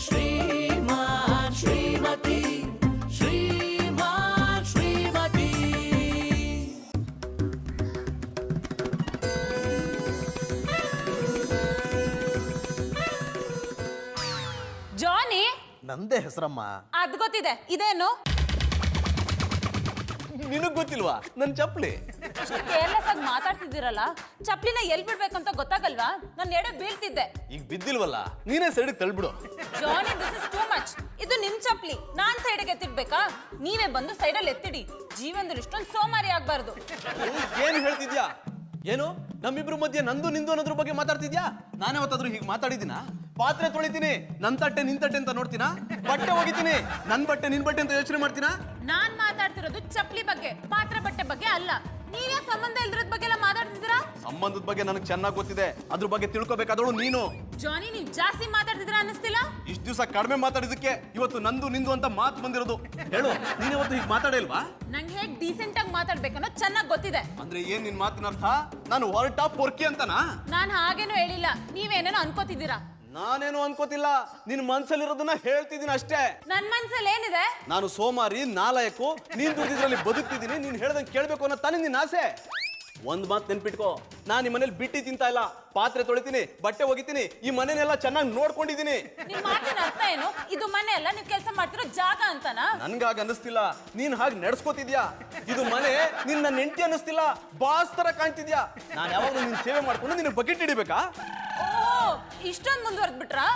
ಶ್ರೀಮಾನ್ ಶ್ರೀಮತಿ ಶ್ರೀಮಾನ್ ಶ್ರೀಮತಿ. ಜಾನಿ, ನಂದೇ ಹೆಸರಮ್ಮ. ಅದ್ ಗೊತ್ತಿದೆ, ಇದೇನು? ನಿನಗ್ ಗೊತ್ತಿಲ್ವಾ? ನನ್ ಚಪ್ಲಿ. ಕೇರ್ಲೆಸ್ ಆಗಿ ಮಾತಾಡ್ತಿದ್ದೀರಲ್ಲ, ಚಪ್ಲಿನ ಎಲ್ ಬಿಡ್ಬೇಕಂತ ಗೊತ್ತಾಗಲ್ವಾ? ನಾನು ಎಡೆ ಬೀಳ್ತಿದ್ದೆ. ಈಗ ಬಿದ್ದಿಲ್ವಲ್ಲ, ನೀನೇ ಸೈಡ್ ತಳ್ಬಿಡು. Johnny, this is too much. ಇದು ನಿಮ್ ಚಪ್ಲಿ, ನಾನ್ ಸೈಡ್ಗೆ ಎತ್ತಿಡ್ಬೇಕಾ? ನೀವೇ ಬಂದು ಸೈಡಲ್ಲಿ ಎತ್ತಿಡಿ. ಜೀವನದಲ್ಲಿ ಇಷ್ಟೊಂದು ಸೋಮಾರಿ ಆಗ್ಬಾರ್ದು. ಏನ್ ಹೇಳ್ತಿದ್ಯಾ? ಏನು ನಮ್ಮಿಬ್ರು ಮಧ್ಯೆ ನಂದು ನಿಂದು ಅನ್ನೋದ್ರ ಬಗ್ಗೆ ಮಾತಾಡ್ತಿದ್ಯಾ? ನಾನೇವತ್ತಾದ್ರೂ ಹೀಗೆ ಮಾತಾಡಿದ್ದೀನ? ಪಾತ್ರೆ ತೊಳಿತೀನಿ, ನನ್ ತಟ್ಟೆ ನಿನ್ ತಟ್ಟೆ ಅಂತ ನೋಡ್ತೀನ? ಬಟ್ಟೆ ಒಗಿತೀನಿ, ನನ್ ಬಟ್ಟೆ ನಿನ್ ಬಟ್ಟೆ ಅಂತ ಯೋಚನೆ ಮಾಡ್ತೀನ? ನಾನ್ ಮಾತಾಡ್ತಿರೋದು ಚಪ್ಲಿ ಬಗ್ಗೆ, ಪಾತ್ರೆ ಬಟ್ಟೆ ಬಗ್ಗೆ ಅಲ್ಲ. ನೀವೇ ಸಂಬಂಧ ಇಲ್ದಿರೋದ್ ಬಗ್ಗೆ ಎಲ್ಲ ಮಾತಾಡ್ತಿದ್ದೀರಾ? ಸಂಬಂಧದ ಬಗ್ಗೆ ನನಗೆ ಚೆನ್ನಾಗಿ ಗೊತ್ತಿದೆ, ಅದ್ರ ಬಗ್ಗೆ ತಿಳ್ಕೊಬೇಕಾದವಳು ನೀನು. ಜಾನಿ, ನೀವ್ ಜಾಸ್ತಿ ಮಾತಾಡ್ತಿದ್ದೀರಾ ಅನ್ನಿಸ್ತಿಲ್ಲ? ಇಷ್ಟು ದಿವಸ ಕಡಿಮೆ ಮಾತಾಡಿದಕ್ಕೆ ಇವತ್ತು ನಂದು ನಿಂದು ಅಂತ ಮಾತು ಬಂದಿರೋದು. ಹೇಳು, ನೀನ್ ಇವತ್ತು ಹೀಗೆ ಮಾತಾಡಿಲ್ವಾ? ನಂಗೆ ಹೇಗ್ ಡೀಸೆಂಟ್ ಆಗಿ ಮಾತಾಡ್ಬೇಕನ್ನೋ ಚೆನ್ನಾಗಿ ಗೊತ್ತಿದೆ. ಅಂದ್ರೆ ಏನ್ ನಿನ್ ಮಾತಿನ ಅರ್ಥ? ನಾನು ಹೊರಟ ಪೊರ್ಕಿ ಅಂತನಾ? ನಾನ್ ಹಾಗೇನು ಹೇಳಿಲ್ಲ, ನೀವೇನೇನೋ ಅನ್ಕೋತಿದ್ದೀರಾ. ನಾನೇನು ಅನ್ಕೋತಿಲ್ಲ, ನಿನ್ ಮನ್ಸಲ್ಲಿರೋದನ್ನ ಹೇಳ್ತಿದ್ದೀನಿ ಅಷ್ಟೇ. ನನ್ ಮನ್ಸಲ್ಲಿ ಏನಿದೆ? ನಾನು ಸೋಮಾರಿ, ನಾಲಾಯಕು, ನೀನ್ ದುಡ್ದಿದ್ರಲ್ಲಿ ಬದುಕ್ತಿದ್ದೀನಿ, ನೀನ್ ಹೇಳ್ದಂಗೆ ಕೇಳ್ಬೇಕು ಅನ್ನೋ ತಾನೇ ನಿನ್ನ ಆಸೆ. ಒಂದ್ ಮಾತು ನೆನ್ಪಿಟ್ಕೋ, ನಾನ್ ಈ ಮನೇಲಿ ಬಿಟ್ಟಿ ತಿಂತ ಇಲ್ಲ. ಪಾತ್ರೆ ತೊಳಿತೀನಿ, ಬಟ್ಟೆ ಒಗಿತೀನಿ, ಈ ಮನೆನೆಲ್ಲ ಚೆನ್ನಾಗಿ ನೋಡ್ಕೊಂಡಿದ್ದೀನಿ. ನಿಮ್ ಮಾತಿನ ಅರ್ಥ ಏನು? ಇದು ಮನೆ ಅಲ್ಲ, ನೀವ್ ಕೆಲಸ ಮಾಡ್ತಿರೋ ಜಾಗ ಅಂತನಾ? ನನ್ಗಾಗ ಅನ್ನಿಸ್ತಿಲ್ಲ, ನೀನ್ ಹಾಗೆ ನಡ್ಸ್ಕೋತಿದ್ಯಾ. ಇದು ಮನೆ, ನಿನ್ನ ನೆಂಟಿ ಅನ್ನಿಸ್ತಿಲ್ಲ, ಬಾಸ್ ತರ ಕಾಣ್ತಿದ್ಯಾ. ನಾನ್ ಯಾವಾಗ್ಲೂ ನಿನ್ ಸೇವೆ ಮಾಡ್ಕೊಂಡು ನಿನ್ನ ಬಕೆಟ್ ಹಿಡಿಬೇಕಾ? ಓಹ್, ಇಷ್ಟೊಂದು ಮುಂದುವರೆದ್ ಬಿಟ್ರಾ?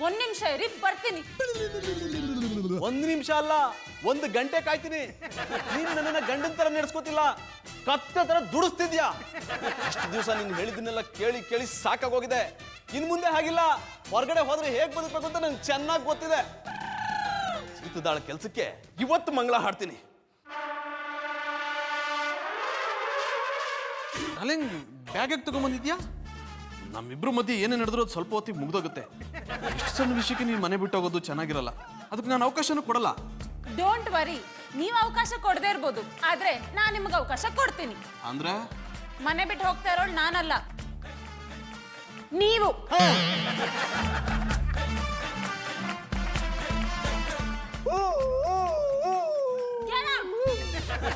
ಒಂದ್ ನಿಮಿಷ ಇರಿ, ಬರ್ತೀನಿ. ಒಂದ್ ನಿಮಿಷ ಅಲ್ಲ, 1 ಗಂಟೆ ಕಾಯ್ತೀನಿ. ನೀನು ನನ್ನನ್ನ ಗಂಡನ್ ತರ ನಡೆಸ್ಕೋತಿಲ್ಲ, ಕತ್ತೆ ತರ ದುಡಿಸ್ತಿದ್ಯಾ. ಇಷ್ಟು ದಿವಸ ನೀನು ಹೇಳಿದ್ದನ್ನೆಲ್ಲ ಕೇಳಿ ಕೇಳಿ ಸಾಕಾಗೋಗಿದೆ. ಇನ್ ಮುಂದೆ ಹಾಗಿಲ್ಲ. ಹೊರಗಡೆ ಹೋದ್ರೆ ಹೇಗ್ ಬದುಕಬೇಕು ಅಂತ ನಂಗೆ ಚೆನ್ನಾಗಿ ಗೊತ್ತಿದೆ. ಚೀತದಾಳ ಕೆಲ್ಸಕ್ಕೆ ಇವತ್ತು ಮಂಗಳ ಹಾಡ್ತೀನಿ. ಅಲೆಂಗ್ ಬ್ಯಾಗ್ ತಗೊಂಡ್ಬಂದಿದ್ಯಾ? ನಮ್ಮಿಬ್ರು ಮಧ್ಯೆ ಏನೇ ನಡೆದ್ರೂ ಸ್ವಲ್ಪ ಹೊತ್ತಿಗೆ ಮುಗ್ದೋಗುತ್ತೆ. ಇಷ್ಟು ಸಣ್ಣ ವಿಷಯಕ್ಕೆ ನೀನು ಮನೆ ಬಿಟ್ಟು ಹೋಗೋದು ಚೆನ್ನಾಗಿರಲ್ಲ. ಅದಕ್ಕೆ ನಾನು ಅವಕಾಶನೂ ಕೊಡಲ್ಲ. ಡೋಂಟ್ ವರಿ, ನೀವು ಅವಕಾಶ ಕೊಡದೇ ಇರ್ಬೋದು, ಆದ್ರೆ ನಾನ್ ನಿಮ್ಗೆ ಅವಕಾಶ ಕೊಡ್ತೀನಿ. ಅಂದ್ರೆ ಮನೆ ಬಿಟ್ಟು ಹೋಗ್ತಾ ಇರೋಳು ನಾನಲ್ಲ, ನೀವು.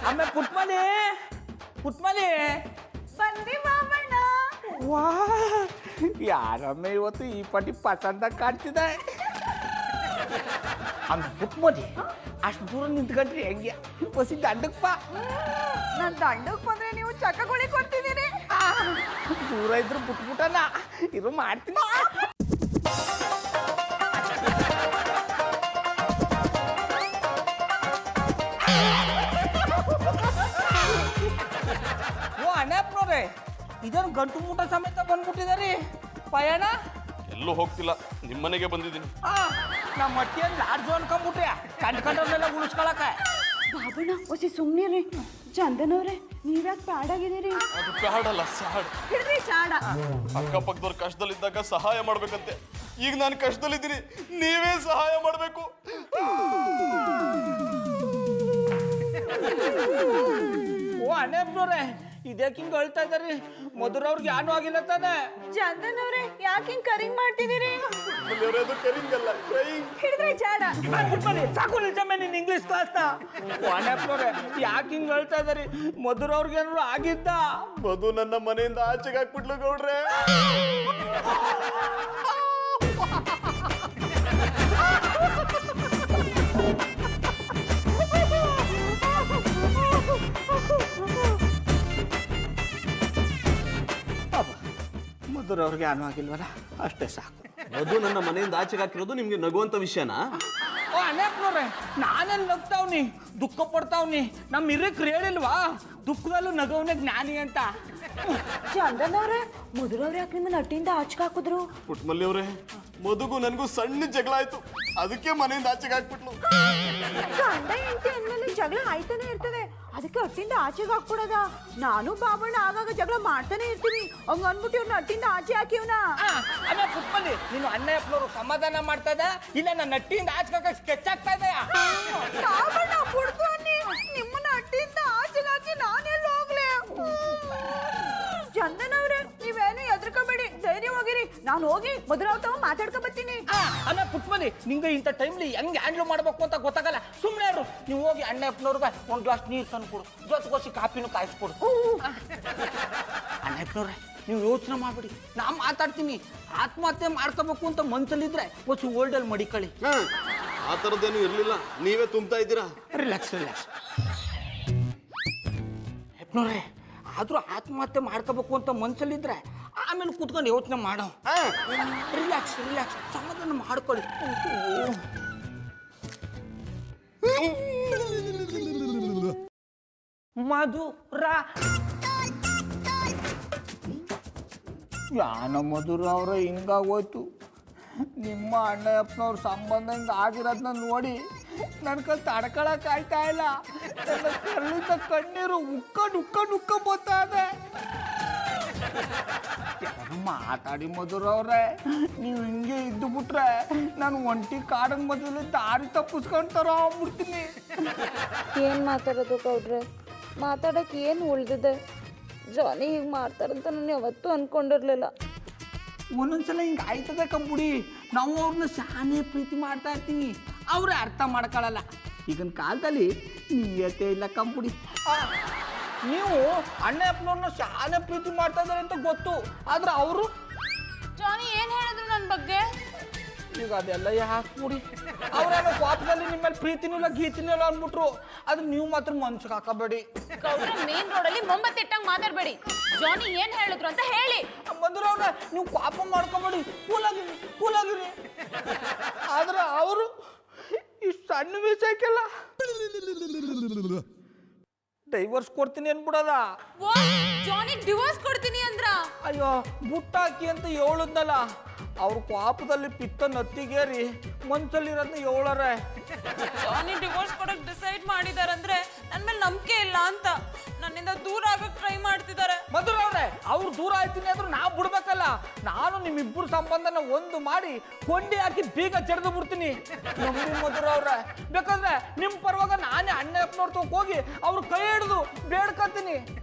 ಆಮೇಲೆ ಪುಟ್ಮಲಿ ಬಂದಿ ಬಾಬಣ್ಣ. ವಾ, ಯಾರಮ್ಮ ಇವತ್ತು ಈ ಪಟ್ಟಿ ಪಸಂದ ಕಾಣ್ತಿದೆ. ಅಂದ ಪುಟ್ಮಲಿ ಅಷ್ಟು ದೂರ ನಿಂತ್ಕೊಂಡ್ರಿ ಹೆಂಗೆ? ಬಸಿ ದಂಡಕ್ಕೆ ಬಾ. ನಾನು ದಂಡಕ್ಕೆ ಬಂದ್ರೆ ನೀವು ಚಕ್ಕಗುಳಿ ಕೊಡ್ತಿದ್ದೀರಿ. ದೂರ ಇದ್ರು ಬಿಟ್ಬಿಟ್ಟನ ಇದು ಮಾಡ್ತೀನಿ. ಓ ಅಣ್ಣಪ್ಪನವ್ರೆ, ಇದನ್ನು ಗಂಟು ಮೂಟ ಸಮೇತ ಬಂದ್ಬಿಟ್ಟಿದಾರಿ. ಪಯಣ ಎಲ್ಲೂ ಹೋಗ್ತಿಲ್ಲ, ನಿಮ್ಮನೆಗೆ ಬಂದಿದ್ದೀನಿ. ನಮ್ಮ ಮಟ್ಟಿಯಲ್ಲಿ ಲಾಡ್ಜು ಅನ್ಕೊಂಡ್ಬಿಟ್ರಿ, ಕಂಡ್ಕೊಂಡ್ರನ್ನೆಲ್ಲ ಉಳಿಸ್ಕೊಳಕ. ಬಾಬಣ್ಣ ಒಸಿ ಸುಮ್ಮನಿರಿ. ಚಂದನವ್ರೆ, ನೀವ್ಯಾಕೆ ಪ್ಯಾಡಾಗಿದ್ದೀರಿ? ಅದು ಕಾಡಲ್ಲ, ಸಾಡ್. ಹಿಡ್ರಿ ಚಾಡ. ಅಕ್ಕಪಕ್ಕದವ್ರು ಕಷ್ಟದಲ್ಲಿದ್ದಾಗ ಸಹಾಯ ಮಾಡ್ಬೇಕಂತೆ. ಈಗ ನಾನು ಕಷ್ಟದಲ್ಲಿದ್ದೀನಿ, ನೀವೇ ಸಹಾಯ ಮಾಡ್ಬೇಕು. ಓ ಅಣ್ಣಪ್ಪನವ್ರೆ, ಇದಕ್ಕೆ ಹಿಂಗೆ ಹೇಳ್ತಾ ಇದ್ದಾರಿ? ಮಧುರವ್ರಿಗೆ ಏನೂ ಆಗಿಲ್ಲ ತಾನೆ? ಚಂದನವ್ರೆ, ಯಾಕೆ ಹಿಂಗ್ ಕರಿಂಗ್ ಮಾಡ್ತಿದ್ದೀರಿ? ಹಿಡ್ರಿ ಚಾಡ. ಸಾಕು ನಿಜಮೇ ನಿನ್ ಇಂಗ್ಲಿಷ್ ಕ್ಲಾಸ್ನ. ಓ ಅಣ್ಣಪ್ಪನವ್ರೆ, ಯಾಕೆ ಹಿಂಗೆ ಹೇಳ್ತಾ ಇದ್ದಾರಿ? ಮಧುರವ್ರಿಗೆ ಏನಾದ್ರು ಆಗಿದ್ದ? ಮಧು ನನ್ನ ಮನೆಯಿಂದ ಆಚೆಗೆ ಹಾಕ್ಬಿಟ್ಲು ಗೌಡ್ರೆ. ಮಧುರವ್ರಿಗೆ ಏನೂ ಆಗಿಲ್ವಲ್ಲ, ಅಷ್ಟೇ ಸಾಕು. ಮಧು ನನ್ನ ಮನೆಯಿಂದ ಆಚೆಗೆ ಹಾಕಿರೋದು ನಿಮ್ಗೆ ನಗುವಂತ ವಿಷಯನಾ? ಓ ಅಣ್ಣಪ್ಪನವ್ರೆ, ನಾನೇನು ನಗ್ತಾವ್ನಿ, ದುಃಖ ಪಡ್ತಾವ್ನಿ. ನಮ್ಮ ಹಿರಿಯರು ಹೇಳಿಲ್ವಾ, ದುಃಖದಲ್ಲೂ ನಗವನೇ ಜ್ಞಾನಿ ಅಂತ. ಚಂದನವ್ರೆ, ಮಧುರವ್ರು ಯಾಕೆ ನಿಮ್ಮನ್ನ ಅಟ್ಟಿಂದ ಆಚೆಗೆ ಹಾಕಿದ್ರು? ಪುಟ್ಮಲ್ಲಿ ಅವ್ರೆ, ಮಧುಗೂ ನನಗೂ ಸಣ್ಣ ಜಗಳ ಆಯ್ತು, ಅದಕ್ಕೆ ಮನೆಯಿಂದ ಆಚೆಗೆ ಹಾಕ್ಬಿಟ್ಲು. ಗಂಡ ಹೆಂಡತಿ ಅಂದ್ಮೇಲೆ ಜಗಳ ಆಯ್ತಾನೆ ಇರ್ತದೆ, ಅದಕ್ಕೆ ಅಟ್ಟಿಂದ ಆಚೆಗೆ ಹಾಕ್ಬಿಡೋದ? ನಾನು ಬಾಬಣ್ಣ ಆಗಾಗ ಜಗಳ ಮಾಡ್ತಾನೆ ಇರ್ತೀವಿ, ಹಂಗ ಅನ್ಬಿಟ್ಟು ಇವ್ರನ್ನ ಅಟ್ಟಿಂದ ಆಚೆ ಹಾಕಿವ್ನ. ಅಣ್ಣ ಪುಟ್ಮಲ್ಲಿ, ನೀನು ಅಣ್ಣಪ್ಪನವ್ರು ಸಮಾಧಾನ ಮಾಡ್ತಾ ಇದ್ದ, ಇಲ್ಲ ನನ್ನ ನಟ್ಟಿಯಿಂದ ಆಚೆ ಸ್ಕೆಚ್ ಆಗ್ತಾ ಇದೆಯಾ? ಬಾಬಣ್ಣ ಬಿಡ್ತು ಅನ್ನಿ, ನಿಮ್ಮನ್ನ ಅಟ್ಟಿಂದ ಆಚೆಗೆ ಹಾಕಿ ನಾನೆಲ್ಲ ಹೋಗ್ಲೆ? ಚಂದನವ್ರೆ, ನೀವೇನು ಹೆದರ್ಕೋಬೇಡಿ, ಧೈರ್ಯವಾಗಿರಿ. ನಾನು ಹೋಗಿ ಮಧುರಾವ್ ಮಾತಾಡ್ಕೊ ಬರ್ತೀನಿ. ಅಣ್ಣ ಪುಟ್ಮನಿ ನಿಂಗೆ ಇಂಥ ಟೈಮ್ಲಿ ಹೆಂಗ್ ಹ್ಯಾಂಡ್ಲ್ ಮಾಡ್ಬೇಕು ಅಂತ ಗೊತ್ತಾಗಲ್ಲ. ಸುಮ್ಮನೆ ಇರು, ನೀವು ಹೋಗಿ ಅಣ್ಣಪ್ಪನವ್ರಿಗೆ ಒಂದು ಗ್ಲಾಸ್ ನೀರು ತಂದು ಕೊಡು, ಜೊತೆಗೋಸಿ ಕಾಪಿನೂ ಕಾಯಿಸ್ಕೊಡು. ಅಣ್ಣಪ್ಪನವ್ರೆ ನೀವು ಯೋಚನೆ ಮಾಡ್ಬಿಡಿ, ನಾ ಮಾತಾಡ್ತೀನಿ. ಆತ್ಮಹತ್ಯೆ ಮಾಡ್ಕೋಬೇಕು ಅಂತ ಮನ್ಸಲ್ಲಿದ್ರೆ ಹೊಸ ಓಲ್ಡಲ್ಲಿ ಮಡಿಕಳಿ. ಆ ಥರದ್ದೇನು ಇರಲಿಲ್ಲ, ನೀವೇ ತುಂಬ್ತಾ ಇದ್ದೀರಾ. Relax relax. ಹೆಪ್ನವ್ರೆ ಆದ್ರೂ ಆತ್ಮಹತ್ಯೆ ಮಾಡ್ಕೋಬೇಕು ಅಂತ ಮನ್ಸಲ್ಲಿದ್ರೆ ಆಮೇಲೆ ಕೂತ್ಕೊಂಡು ಯೋಚನೆ ಮಾಡೋ. ರಿಲ್ಯಾಕ್ಸ್ ರಿಲ್ಯಾಕ್ಸ್, ಸಮಾಧಾನ ಮಾಡ್ಕೊಳ್ಳಿ. ಮಧುರ ಯಾನ ಮಧುರ ಅವ್ರ ಹಿಂಗಾಗೋಯ್ತು. ನಿಮ್ಮ ಅಣ್ಣಪ್ಪನವ್ರ ಸಂಬಂಧ ಹಿಂಗೆ ಆಗಿರೋದನ್ನ ನೋಡಿ ನನ್ಗೆ ತಡ್ಕೊಳಕ್ ಆಯ್ತಾ ಇಲ್ಲ. ನನ್ನ ಕಣ್ಣಿಂದ ಕಣ್ಣೀರು ಉಕ್ಕ ಬರ್ತಾ ಇದೆ. ಮಾತಾಡಿ ಮಧುರ ಅವ್ರೆ, ನೀವು ಹಿಂಗೆ ಇದ್ದು ಬಿಟ್ರೆ ನಾನು ಒಂಟಿ ಕಾಡನ್ ಮಧ್ಯದಲ್ಲಿ ದಾರಿ ತಪ್ಪಿಸ್ಕೊಂತಾರ ಆಗ್ಬಿಡ್ತೀನಿ. ಏನು ಮಾತಾಡೋದು ಗೌಡ್ರೆ? ಮಾತಾಡೋಕೆ ಏನು ಉಳಿದಿದೆ? ಜಾನಿ ಹೀಗೆ ಮಾಡ್ತಾರಂತ ನಾನು ಯಾವತ್ತೂ ಅಂದ್ಕೊಂಡಿರಲಿಲ್ಲ. ಒಂದೊಂದ್ಸಲ ಹಿಂಗೆ ಆಯ್ತದೆ ಕಂಬುಡಿ. ನಾವು ಅವ್ರನ್ನ ಶಾನೆ ಪ್ರೀತಿ ಮಾಡ್ತಾ ಇರ್ತೀವಿ, ಅವ್ರೆ ಅರ್ಥ ಮಾಡ್ಕೊಳ್ಳಲ್ಲ. ಈಗಿನ ಕಾಲದಲ್ಲಿ ನಿಯತೆ ಇಲ್ಲ ಕಂಬುಡಿ. ನೀವು ಅಣ್ಣಪ್ಪನವ್ರನ್ನ ಶಾನೆ ಪ್ರೀತಿ ಮಾಡ್ತಾ ಇದ್ದಾರೆ ಅಂತ ಗೊತ್ತು, ಆದ್ರೆ ಅವರು ಜಾನಿ ಏನ್ ಹೇಳಿದ್ರು ನನ್ನ ಬಗ್ಗೆ? ಈಗ ಅದೆಲ್ಲ ಹಾಕ್ಬಿಡಿ. ಅವರೆಲ್ಲ ಪಾಪದಲ್ಲಿ ನಿಮ್ಮಲ್ಲಿ ಪ್ರೀತಿನೂ ಇಲ್ಲ ಗೀತಿನೂ ಇಲ್ಲ ಅಂದ್ಬಿಟ್ರು. ಆದ್ರೆ ನೀವು ಮಾತ್ರ ಮನ್ಸಿಗೆ ಹಾಕಬೇಡಿ. ಗೌಡ್ರ ಮೇನ್ ರೋಡಲ್ಲಿ ಮೊಂಬತ್ತಿಟ್ಟಂಗೆ ಮಾತಾಡ್ಬೇಡಿ. ಜಾನಿ ಏನ್ ಹೇಳಿದ್ರು ಅಂತ ಹೇಳಿ. ಮಧುರವ್ರೆ ನೀವು ಪಾಪ ಮಾಡ್ಕೊಬೇಡಿ, ಕೂಲಾಗಿರಿ. ಆದ್ರೆ ಅವರು ಇಷ್ಟು ಸಣ್ಣ ವಿಷಯಕ್ಕೆಲ್ಲ ಡೈವರ್ಸ್ ಕೊಡ್ತೀನಿ ಅನ್ಬಿಡದ. ಜಾನಿ ಡಿವೋರ್ಸ್ ಕೊಡ್ತೀನಿ ಅಂದ್ರ? ಅಯ್ಯೋ ಬುಟ್ಟಾಕಿ ಅಂತ ಹೇಳಿದ್ನಲ್ಲ, ಅವ್ರ ಪಾಪದಲ್ಲಿ ಪಿತ್ತ ನತ್ತಿಗೇರಿ ಮನ್ಸಲ್ಲಿರೋದನ್ನ ಹೇಳರೆ. ಜಾನಿ ಡಿವೋರ್ಸ್ ಕೊಡಕ್ ಡಿಸೈಡ್ ಮಾಡಿದಾರಂದ್ರೆ ನನ್ನ ಮೇಲೆ ನಂಬಿಕೆ ಇಲ್ಲ ಅಂತ ನನ್ನಿಂದ ದೂರ ಆಗಕ್ ಟ್ರೈ ಮಾಡ್ತಿದ್ದಾರೆ. ಮಧುರವ್ರೆ ಅವ್ರು ದೂರ ಆಯ್ತೀನಿ ಆದ್ರೂ ನಾ ಬಿಡ್ಬೇಕಲ್ಲ. ನಾನು ನಿಮ್ಮಿಬ್ಬರು ಸಂಬಂಧನ ಒಂದು ಮಾಡಿ ಕೊಂಡಿ ಹಾಕಿ ಬೀಗ ಜಡ್ದು ಬಿಡ್ತೀನಿ. ಮಧುರವ್ರೆ ಬೇಕಾದ್ರೆ ನಿಮ್ ಪರವಾಗ ನಾನೇ ಅಣ್ಣಪ್ಪನವ್ರ ಹೋಗಿ ಅವ್ರ ಕೈ ಹಿಡಿದು ಬೇಡ್ಕತೀನಿ,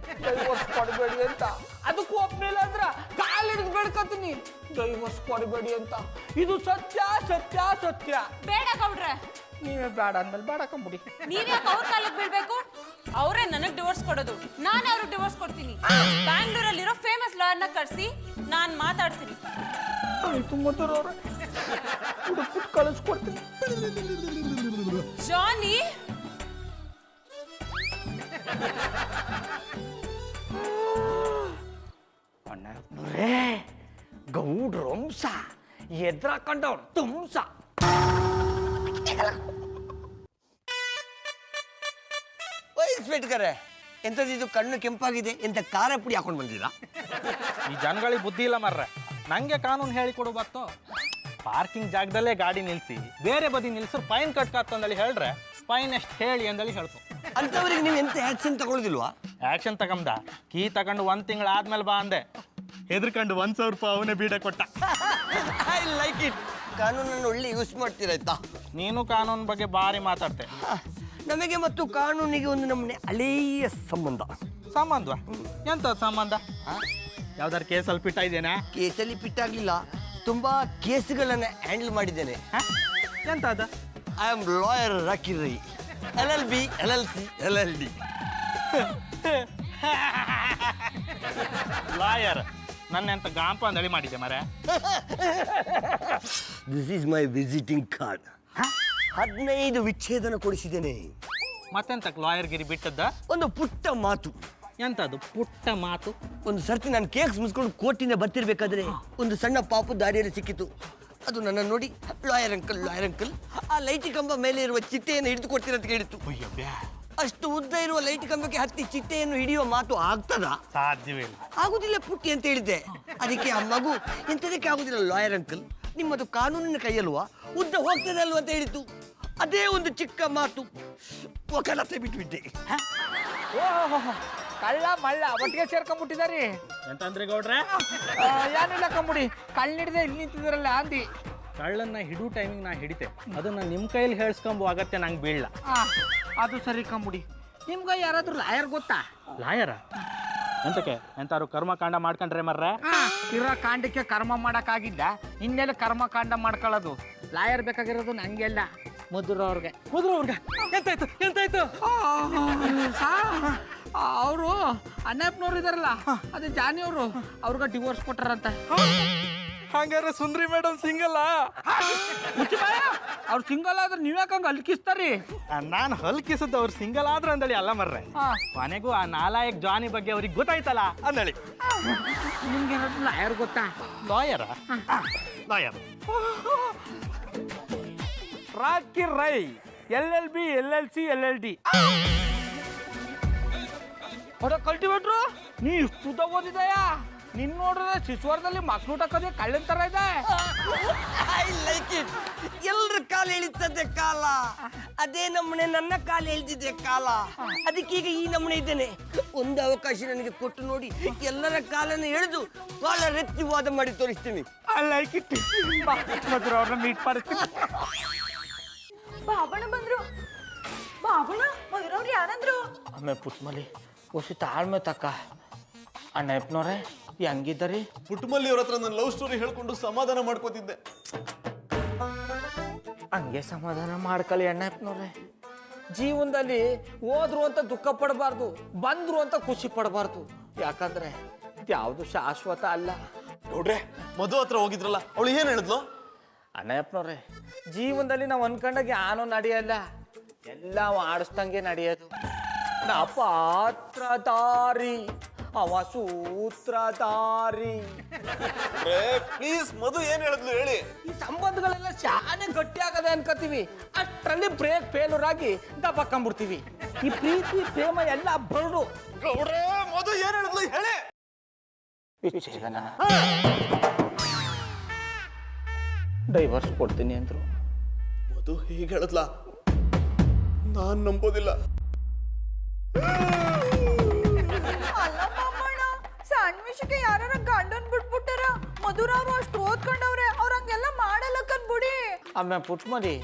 ಡೈವರ್ಸ್ ಕೊಡಬೇಡಿ ಅಂತ. ಅದಕ್ಕೂ ಒಪ್ಪಿಲ್ಲ ಅಂದ್ರ ಕಾಲ್ ಹಿಡಿದು ಬೇಡ್ಕತೀನಿ, ಡೈವರ್ಸ್ ಕೊಡಬೇಡಿ ಅಂತ. ಇದು ಸತ್ಯ ಸತ್ಯ ಸತ್ಯ. ಬೇಡ ಗೌಡ್ರೆ, ನೀವೇ ಬೇಡ ಅಂದ್ಮೇಲೆ ಬೇಡ ಕಂಬಿಡಿ. ನೀವ್ಯಾಕೆ ಅವ್ರ ಕಾಲಕ್ಕೆ ಬೀಳ್ಬೇಕು? ಅವರೇ ನನಗ್ ಡಿವೋರ್ಸ್ ಕೊಡೋದು, ನಾನೇ ಅವ್ರಿಗೆ ಡಿವೋರ್ಸ್ ಕೊಡ್ತೀನಿ. ಬ್ಯಾಂಗ್ಳೂರಲ್ಲಿರೋ ಫೇಮಸ್ ಲಾಯರ್ನ ಕರ್ಸಿ ನಾನ್ ಮಾತಾಡ್ತೀನಿ. ಆಯ್ತು ಮಧುರವ್ರೆ, ಹುಡುಕ್ಬಿಟ್ಟು ಕಳಿಸ್ಕೊಡ್ತೀನಿ. ಜಾನಿ ಅಣ್ಣಪ್ಪನವ್ರೇ, ಗೌಡ್ರ ವಂಶ ಎದ್ರಾಕೊಂಡವ್ರು ತುಂಸ. ವಯಸ್ಬೇಟ್ಕರೆ ಎಂಥದ್ದು ಕಣ್ಣು ಕೆಂಪಾಗಿದೆ, ಎಂತ ಖಾರ ಪುಡಿ ಹಾಕೊಂಡು ಬಂದಿಲ್ಲ. ಈ ಜನಗಳಿಗೆ ಬುದ್ಧಿ ಇಲ್ಲ ಮರ್ರೆ. ನಂಗೆ ಕಾನೂನು ಹೇಳಿಕೊಡು ಬತ್ತು. ಪಾರ್ಕಿಂಗ್ ಜಾಗದಲ್ಲೇ ಗಾಡಿ ನಿಲ್ಸಿ ಬೇರೆ ಬದಿ ನಿಲ್ಸ್ರು ಫೈನ್ ಕಟ್ಕಾತಂದೇಳಿ ಹೇಳ್ರೆ ಫೈನ್ ಎಷ್ಟು ಹೇಳಿ ಅಂದೇಳಿ ಹೇಳ್ತು. ಅಂಥವ್ರಿಗೆ ನೀವು ಎಂತ ಆ್ಯಕ್ಷನ್ ತಗೊಳ್ಳೋದಿಲ್ವಾ? ಆ್ಯಕ್ಷನ್ ತಗೊಂಡ ಕೀ ತಗೊಂಡು 1 ತಿಂಗಳು ಆದ್ಮೇಲೆ ಬಾ ಅಂದೆ. ಹೆದರ್ಕೊಂಡು 1,000 ರೂಪಾಯಿ ಅವನೇ ಬೀಡ ಕೊಟ್ಟ. I like it. ಕಾನೂನನ್ನು ಒಳ್ಳೆ ಯೂಸ್ ಮಾಡ್ತೀರಾಯ್ತಾ? ನೀನು ಕಾನೂನು ಬಗ್ಗೆ ಭಾರಿ ಮಾತಾಡ್ತೆ. ನಮಗೆ ಮತ್ತು ಕಾನೂನಿಗೆ ಒಂದು ನಮ್ಮನೆ ಹಳೆಯ ಸಂಬಂಧ. ಸಂಬಂಧವಾ? ಎಂತ ಸಂಬಂಧ? ಯಾವ್ದಾರು ಕೇಸಲ್ಲಿ ಪಿಟ್ಟ ಇದೇನಾ? ಕೇಸಲ್ಲಿ ಪಿಟ್ಟಾಗ್ಲಿಲ್ಲ, ತುಂಬಾ ಕೇಸ್ಗಳನ್ನು ಹ್ಯಾಂಡಲ್ ಮಾಡಿದ್ದೇನೆ. ಎಂತ ಅದ? I am lawyer Rocky Rai, LLB, LLC, LLD. Lawyer ನನ್ನೆಂತ ಗಾಂಪ ಅಂದಳಿ ಮಾಡಿದ್ದೆ ಮರೆ. This is my visiting card. 15 ವಿಚ್ಛೇದನ ಕೊಡಿಸಿದ್ದೇನೆ. ಮತ್ತೆಂತಕ್ ಲಾಯರ್ ಗಿರಿ ಬಿಟ್ಟದ್ದ? ಒಂದು ಪುಟ್ಟ ಮಾತು. ಎಂತದು ಪುಟ್ಟ ಮಾತು? ಒಂದು ಸರ್ತಿ ನಾನು ಕೇಕ್ಸ್ ಮುಗಿಸ್ಕೊಂಡು ಕೋರ್ಟಿಂದ ಬರ್ತಿರ್ಬೇಕಾದ್ರೆ ಒಂದು ಸಣ್ಣ ಪಾಪು ದಾರಿಯಲ್ಲಿ ಸಿಕ್ಕಿತು. ಅದು ನನ್ನ ನೋಡಿ ಲಾಯರ್ ಅಂಕಲ್ ಆ ಲೈಟ್ ಕಂಬ ಮೇಲೆ ಇರುವ ಚಿಟ್ಟೆಯನ್ನು ಹಿಡಿದು ಕೊಡ್ತೀರಂತ ಹೇಳಿತ್ತು. ಅಷ್ಟು ಉದ್ದ ಇರುವ ಲೈಟ್ ಕಂಬಕ್ಕೆ ಹತ್ತಿ ಚಿಟ್ಟೆಯನ್ನು ಹಿಡಿಯುವ ಮಾತು ಆಗ್ತದ? ಸಾಧ್ಯವೇ ಇಲ್ಲ. ಆಗುದಿಲ್ಲ ಪುಟ್ಟಿ ಅಂತ ಹೇಳಿದ್ದೆ. ಅದಕ್ಕೆ ಆ ಮಗು ಎಂತದಕ್ಕೆ ಆಗುದಿಲ್ಲ ಲಾಯರ್ ಅಂಕಲ್, ನಿಮ್ಮದು ಕಾನೂನಿನ ಕೈಯಲ್ವಾ, ಉದ್ದ ಹೋಗ್ತದೆ ಅಲ್ವಾ ಅಂತ ಹೇಳಿತು. ಅದೇ ಒಂದು ಚಿಕ್ಕ ಮಾತು ಒಕ್ಕಲತ್ತೆ ಬಿಟ್ಬಿಟ್ಟೆ. ಕಳ್ಳ ಮಳ್ಳ ಒಟ್ಟಿಗೆ ಸೇರ್ಕೊಂಡ್ಬಿಟ್ಟಿದಾರಿ. ಎಂತಂದ್ರೆ ಗೌಡ್ರೆ? ಏನಿಲ್ಲ ಕಂಬುಡಿ, ಕಳ್ಳಿಡಿದೆ ಇಲ್ಲಿ ನಿಂತಿದಾರಲ್ಲ ಅಂದಿ. ಕಳ್ಳನ್ನ ಹಿಡು ಟೈಮಿಗೆ ನಾ ಹಿಡಿತೆ, ಅದನ್ನ ನಿಮ್ಮ ಕೈಯಲ್ಲಿ ಹೇಳ್ಸ್ಕೊಂಬೋ ಅಗತ್ಯ ನಂಗೆ ಬೀಳಲ್ಲ. ಅದು ಸರಿ ಕಂಬುಡಿ. ನಿಮ್ಗೆ ಯಾರಾದ್ರೂ ಲಾಯರ್ ಗೊತ್ತಾ? ಲಾಯರ? ಎಂತಕ್ಕೆ ಎಂತಾರು ಕರ್ಮಕಾಂಡ ಮಾಡ್ಕೊಂಡ್ರೆ ಮರ್ರೆ ಇರೋ ಕಾಂಡಕ್ಕೆ ಕರ್ಮ ಮಾಡಕ್ಕಾಗಿದ್ದ ಇನ್ನೆಲ್ಲ ಕರ್ಮಕಾಂಡ ಮಾಡ್ಕೊಳ್ಳೋದು ಲಾಯರ್ ಬೇಕಾಗಿರೋದು ನಂಗೆಲ್ಲ ಮಧುರ ಅವ್ರಿಗೆ ಎಂತಾಯ್ತು ಎಂತಾಯ್ತು ಅವರು ಅಣ್ಣಪ್ಪನವ್ರು ಇದಾರಲ್ಲ ಅದೇ ಜಾನಿ ಅವರು ಅವ್ರಿಗೆ ಡಿವೋರ್ಸ್ ಕೊಟ್ಟಾರಂತ. ಹಂಗಾರೆ ಸುಂದ್ರಿ ಮೇಡಮ್ ಸಿಂಗಲ್ಲ ಅವ್ರು ಸಿಂಗಲ್ ಆದ್ರೆ ನೀವ್ಯಾಕಂಗ ಅಲ್ಕಿಸ್ತಾರಿ? ನಾನು ಹಲ್ಕಿಸದ್ದು ಅವ್ರು ಸಿಂಗಲ್ ಆದ್ರ ಅಂದಳಿ ಅಲ್ಲ ಮರ್ರೆ, ಕೊನೆಗೂ ಆ ನಾಲಾಯಕ್ ಜಾನಿ ಬಗ್ಗೆ ಅವ್ರಿಗೆ ಗೊತ್ತಾಯ್ತಲ್ಲ ಅಂದಳಿ. ನಿಮ್ಗೆ ಲಾಯರ್ ಗೊತ್ತಾ? Lawyer lawyer Rocky Rai LLB LLC LLD ಹೊರ ಕಲ್ಟಿವೇಟ್ರು ನೀ ಇಷ್ಟು ಓದಿದೆಯಾ? ನಿನ್ ನೋಡಿದ್ರೆ ಶಿಶುವಾರದಲ್ಲಿ ಮಕ್ಳು ಟಕ್ಕದೆ ಕಳ್ಳನ್ ತರ ಇದೆ. I like it. ಎಲ್ರ ಕಾಲು ಎಳಿತದೆ ಕಾಲ, ಅದೇ ನಮ್ಮನೆ ನನ್ನ ಕಾಲು ಎಳ್ದಿದೆ ಕಾಲ. ಅದಕ್ಕೀಗ ಈ ನಮ್ಮನೆ ಇದ್ದೇನೆ. ಒಂದು ಅವಕಾಶ ನನಗೆ ಕೊಟ್ಟು ನೋಡಿ, ಎಲ್ಲರ ಕಾಲನ್ನು ಎಳೆದು ಕಾಲ ರೆತ್ತಿ ವಾದ ಮಾಡಿ ತೋರಿಸ್ತೀನಿ. I like it. ಮಧುರ ಅವ್ರನ್ನ ಮೀಟ್ ಮಾಡ್ತೀನಿ. ಬಾಬಣ್ಣ ಬಂದ್ರು. ಬಾಬಣ್ಣ ಮಧುರವ್ರು ಯಾರಂದ್ರು? ಆಮೇಲೆ ಪುಟ್ಮಲಿ ಹೊಸಿ ತಾಳ್ಮೆ ತಕ್ಕ. ಅಣ್ಣಪ್ಪನವ್ರೆ ಹೆಂಗಿದ್ದರಿ? ಪುಟ್ಟಮಲ್ಲಿ ಅವ್ರ ಹತ್ರ ನನ್ನ ಲವ್ ಸ್ಟೋರಿ ಹೇಳ್ಕೊಂಡು ಸಮಾಧಾನ ಮಾಡ್ಕೋತಿದ್ದೆ. ಹಂಗೆ ಸಮಾಧಾನ ಮಾಡ್ಕೊಳ್ಳಿ ಅಣ್ಣಪ್ಪನವ್ರೆ. ಜೀವನದಲ್ಲಿ ಹೋದ್ರು ಅಂತ ದುಃಖ ಪಡಬಾರ್ದು, ಬಂದ್ರು ಅಂತ ಖುಷಿ ಪಡಬಾರ್ದು. ಯಾಕಂದ್ರೆ ಯಾವುದು ಶಾಶ್ವತ ಅಲ್ಲ. ನೋಡ್ರೆ ಮಧು ಹತ್ರ ಹೋಗಿದ್ರಲ್ಲ, ಅವಳು ಏನ್ ಹೇಳಿದ್ಲು? ಅಣ್ಣಪ್ಪನವ್ರೆ, ಜೀವನದಲ್ಲಿ ನಾವು ಅನ್ಕೊಂಡಾಗ ಯಾನೋ ನಡೆಯಲ್ಲ, ಎಲ್ಲ ಆಡಿಸ್ದಂಗೆ ನಡೆಯೋದು. ನಾ ಪಾತ್ರಧಾರಿ, ಅವ ಸೂತ್ರಧಾರಿ. ಪ್ಲೀಸ್ ಮಧು ಏನ್ ಹೇಳಿದ್ಲು ಹೇಳಿ. ಈ ಸಂಬಂಧಗಳೆಲ್ಲ ಶಾನೆ ಗಟ್ಟಿ ಆಗದೆ ಅನ್ಕೋತೀವಿ, ಅಷ್ಟರಲ್ಲಿ ಬ್ರೇಕ್ ಫೇಲ್ಯೂರ್ ಆಗಿ ದಬ್ಬಾಕೊಂಡ್ಬಿಡ್ತೀವಿ. ಈ ಪ್ರೀತಿ ಪ್ರೇಮ ಎಲ್ಲ ಬರಡು. ಗೌಡ್ರೆ ಮಧು ಏನ್ ಹೇಳಿದ್ಲು ಹೇಳಿ. ಡೈವರ್ಸ್ ಕೊಡ್ತೀನಿ ಅಂದ್ರು. ಮಧು ಹೀಗೆ ಹೇಳಿದ್ಲ? ನಾನ್ ನಂಬೋದಿಲ್ಲ. ಅಲ್ಲ ಬಾಬಣ್ಣ, ಸಣ್ಣ ವಿಷಯಕ್ಕೆ ಯಾರ ಗಂಡನ್ ಬಿಟ್ಬಿಟ್ಟಾರ. ಮಧುರವ್ರು ಅಷ್ಟು ಓದ್ಕೊಂಡವ್ರೆ, ಅವ್ರ ಹಂಗೆಲ್ಲ ಮಾಡಲ್ಲ ಕನ್ಬಿಡಿ. ಆಮೇಲೆ ಪುಟ್ಮರಿ